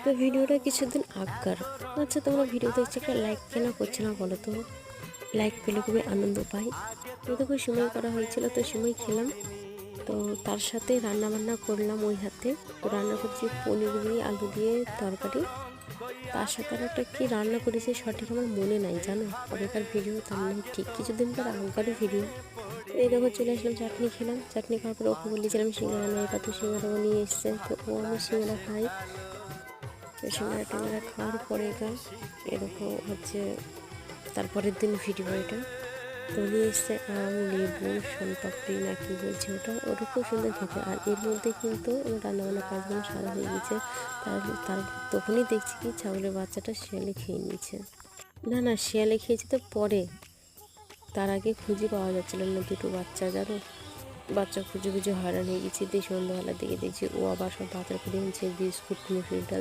তো ভিডিওটা কিছুদিন আগকার। আচ্ছা, তোমরা ভিডিও দেখছো, একটা লাইক কেন করছো না বলো তো? লাইক পেলে খুবই আনন্দ পাই। তো দেখো, সিমাই করা হয়েছিল, তো সিমাই খেলাম। তো তার সাথে রান্না বান্না করলাম ওই হাতে। তো রান্না করছি পনির দিয়ে আলু দিয়ে তরকারি। তার সাথে আর একটা কী রান্না করেছি সঠিক আমার মনে নাই, জানো। আগেকার ভিডিও, তার মানে ঠিক কিছুদিন পর আগেকারই ভিডিও। এই দেখো, চলে আসলাম, চাটনি খেলাম। চাটনি খাওয়ার পরে ওকে বলেছিলাম সিঙ্গারা নেই, কত সিঙ্গারাও নিয়ে এসছে। তো ও আমি সিঙ্গারা খাই। তো সিঙ্গারা টিঙ্গারা খাওয়ার পরে এরকম হচ্ছে তারপরের দিন ভিডিও এটা। তো নিয়ে এসছে আম, লেবু, সোনপাপড়ি না কি বলছে ওটা, ওটা খুব সুন্দর খেতে। আর এর মধ্যে কিন্তু আমার রান্নাবান্না কাজগুলো সারা হয়ে গেছে। তার তার তখনই দেখছি কি ছাগলের বাচ্চাটা শিয়ালে খেয়ে নিয়েছে। না না, শিয়ালে খেয়েছে তো পরে। তার আগে খুঁজে পাওয়া যাচ্ছিল না দুটো বাচ্চা, জানো। বাচ্চা খুঁজে খুঁজে হয়রান হয়ে গেছি। দিয়ে সন্ধ্যাবেলার দিকে দেখছি ও আবার সব বাজার করে এনেছে, বিস্কুট, মুসুরির ডাল।